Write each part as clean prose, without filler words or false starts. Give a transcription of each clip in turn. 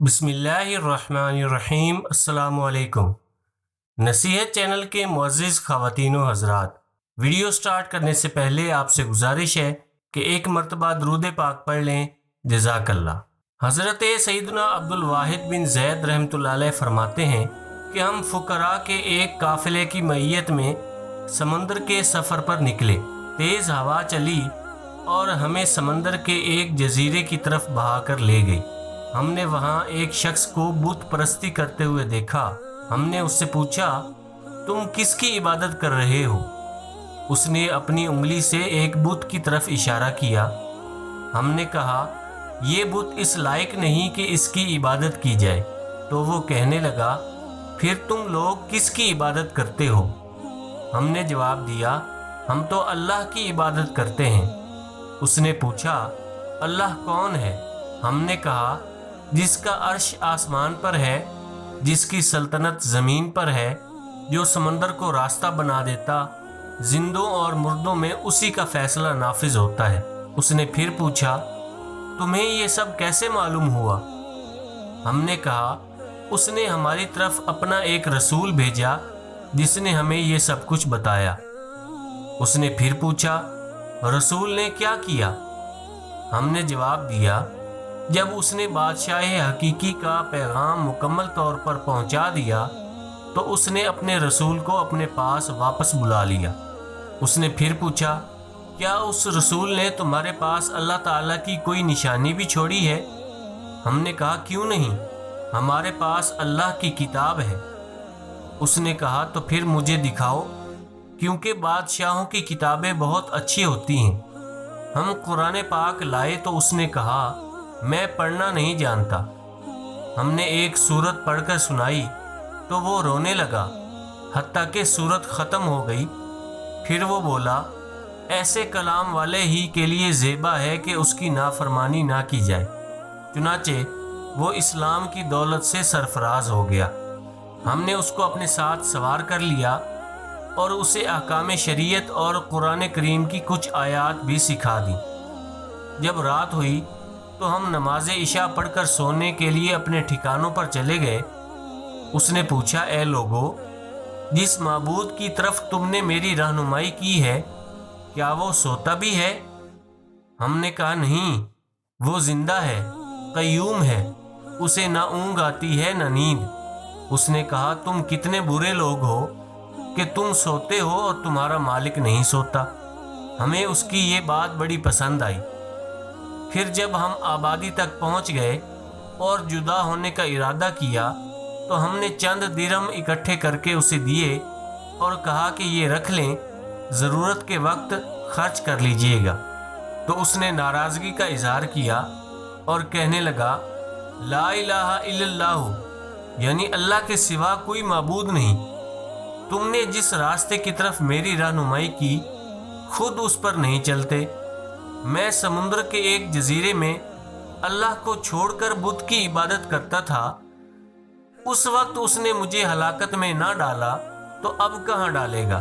بسم اللہ الرحمن الرحیم۔ السلام علیکم۔ نصیحت چینل کے معزز خواتین و حضرات، ویڈیو سٹارٹ کرنے سے پہلے آپ سے گزارش ہے کہ ایک مرتبہ درود پاک پڑھ لیں، جزاک اللہ۔ حضرت سیدنا عبد الواحد بن زید رحمۃ اللہ علیہ فرماتے ہیں کہ ہم فقراء کے ایک قافلے کی معیت میں سمندر کے سفر پر نکلے۔ تیز ہوا چلی اور ہمیں سمندر کے ایک جزیرے کی طرف بہا کر لے گئی۔ ہم نے وہاں ایک شخص کو بت پرستی کرتے ہوئے دیکھا۔ ہم نے اس سے پوچھا، تم کس کی عبادت کر رہے ہو؟ اس نے اپنی انگلی سے ایک بت کی طرف اشارہ کیا۔ ہم نے کہا، یہ بت اس لائق نہیں کہ اس کی عبادت کی جائے۔ تو وہ کہنے لگا، پھر تم لوگ کس کی عبادت کرتے ہو؟ ہم نے جواب دیا، ہم تو اللہ کی عبادت کرتے ہیں۔ اس نے پوچھا، اللہ کون ہے؟ ہم نے کہا، جس کا عرش آسمان پر ہے، جس کی سلطنت زمین پر ہے، جو سمندر کو راستہ بنا دیتا، زندوں اور مردوں میں اسی کا فیصلہ نافذ ہوتا ہے۔ اس نے پھر پوچھا، تمہیں یہ سب کیسے معلوم ہوا؟ ہم نے کہا، اس نے ہماری طرف اپنا ایک رسول بھیجا جس نے ہمیں یہ سب کچھ بتایا۔ اس نے پھر پوچھا، رسول نے کیا کیا؟ ہم نے جواب دیا، جب اس نے بادشاہ حقیقی کا پیغام مکمل طور پر پہنچا دیا تو اس نے اپنے رسول کو اپنے پاس واپس بلا لیا۔ اس نے پھر پوچھا، کیا اس رسول نے تمہارے پاس اللہ تعالیٰ کی کوئی نشانی بھی چھوڑی ہے؟ ہم نے کہا، کیوں نہیں، ہمارے پاس اللہ کی کتاب ہے۔ اس نے کہا، تو پھر مجھے دکھاؤ، کیونکہ بادشاہوں کی کتابیں بہت اچھی ہوتی ہیں۔ ہم قرآن پاک لائے تو اس نے کہا، میں پڑھنا نہیں جانتا۔ ہم نے ایک سورت پڑھ کر سنائی تو وہ رونے لگا، حتیٰ کہ سورت ختم ہو گئی۔ پھر وہ بولا، ایسے کلام والے ہی کے لیے زیبا ہے کہ اس کی نافرمانی نہ کی جائے۔ چنانچہ وہ اسلام کی دولت سے سرفراز ہو گیا۔ ہم نے اس کو اپنے ساتھ سوار کر لیا اور اسے احکام شریعت اور قرآن کریم کی کچھ آیات بھی سکھا دیں۔ جب رات ہوئی تو ہم نماز عشاء پڑھ کر سونے کے لیے اپنے ٹھکانوں پر چلے گئے۔ اس نے پوچھا، اے لوگو، جس معبود کی طرف تم نے میری رہنمائی کی ہے، کیا وہ سوتا بھی ہے؟ ہم نے کہا، نہیں، وہ زندہ ہے، قیوم ہے، اسے نہ اونگ آتی ہے نہ نیند۔ اس نے کہا، تم کتنے برے لوگ ہو کہ تم سوتے ہو اور تمہارا مالک نہیں سوتا۔ ہمیں اس کی یہ بات بڑی پسند آئی۔ پھر جب ہم آبادی تک پہنچ گئے اور جدا ہونے کا ارادہ کیا تو ہم نے چند درہم اکٹھے کر کے اسے دیے اور کہا کہ یہ رکھ لیں، ضرورت کے وقت خرچ کر لیجئے گا۔ تو اس نے ناراضگی کا اظہار کیا اور کہنے لگا، لا الہ الا اللہ، یعنی اللہ کے سوا کوئی معبود نہیں۔ تم نے جس راستے کی طرف میری رہنمائی کی، خود اس پر نہیں چلتے۔ میں سمندر کے ایک جزیرے میں اللہ کو چھوڑ کر بت کی عبادت کرتا تھا۔ اس وقت اس نے مجھے ہلاکت میں نہ ڈالا تو اب کہاں ڈالے گا؟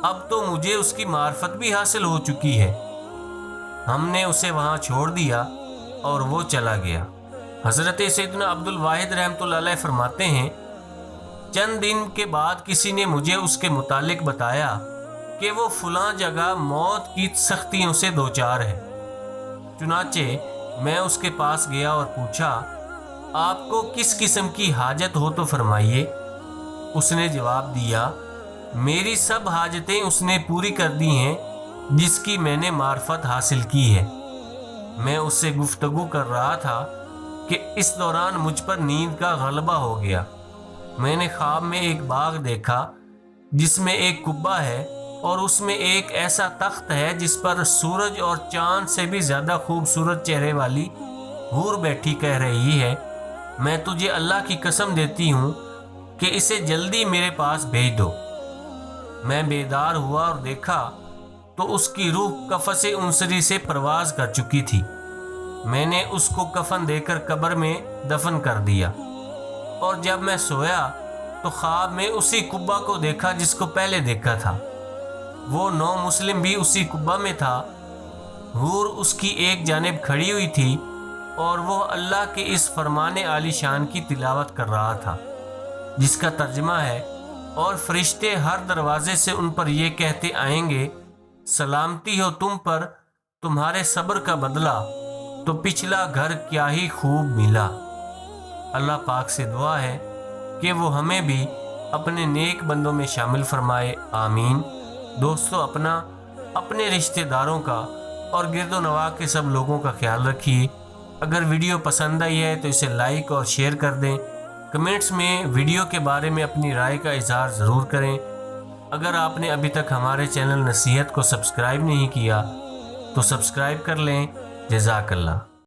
اب تو مجھے اس کی معرفت بھی حاصل ہو چکی ہے۔ ہم نے اسے وہاں چھوڑ دیا اور وہ چلا گیا۔ حضرت سیدنا عبد الواحد رحمۃ اللہ علیہ فرماتے ہیں، چند دن کے بعد کسی نے مجھے اس کے متعلق بتایا کہ وہ فلاں جگہ موت کی سختیوں سے دوچار ہے۔ چنانچہ میں اس کے پاس گیا اور پوچھا، آپ کو کس قسم کی حاجت ہو تو فرمائیے۔ اس نے جواب دیا، میری سب حاجتیں اس نے پوری کر دی ہیں جس کی میں نے معرفت حاصل کی ہے۔ میں اس سے گفتگو کر رہا تھا کہ اس دوران مجھ پر نیند کا غلبہ ہو گیا۔ میں نے خواب میں ایک باغ دیکھا جس میں ایک کبہ ہے اور اس میں ایک ایسا تخت ہے جس پر سورج اور چاند سے بھی زیادہ خوبصورت چہرے والی حور بیٹھی کہہ رہی ہے، میں تجھے اللہ کی قسم دیتی ہوں کہ اسے جلدی میرے پاس بھیج دو۔ میں بیدار ہوا اور دیکھا تو اس کی روح قفس انصری سے پرواز کر چکی تھی۔ میں نے اس کو کفن دے کر قبر میں دفن کر دیا، اور جب میں سویا تو خواب میں اسی کبہ کو دیکھا جس کو پہلے دیکھا تھا۔ وہ نو مسلم بھی اسی کبہ میں تھا۔ حور اس کی ایک جانب کھڑی ہوئی تھی اور وہ اللہ کے اس فرمان عالی شان کی تلاوت کر رہا تھا، جس کا ترجمہ ہے، اور فرشتے ہر دروازے سے ان پر یہ کہتے آئیں گے، سلامتی ہو تم پر، تمہارے صبر کا بدلہ تو پچھلا گھر کیا ہی خوب ملا۔ اللہ پاک سے دعا ہے کہ وہ ہمیں بھی اپنے نیک بندوں میں شامل فرمائے، آمین۔ دوستو، اپنے رشتہ داروں کا اور گرد و نواح کے سب لوگوں کا خیال رکھیے۔ اگر ویڈیو پسند آئی ہے تو اسے لائک اور شیئر کر دیں۔ کمنٹس میں ویڈیو کے بارے میں اپنی رائے کا اظہار ضرور کریں۔ اگر آپ نے ابھی تک ہمارے چینل نصیحت کو سبسکرائب نہیں کیا تو سبسکرائب کر لیں۔ جزاک اللہ۔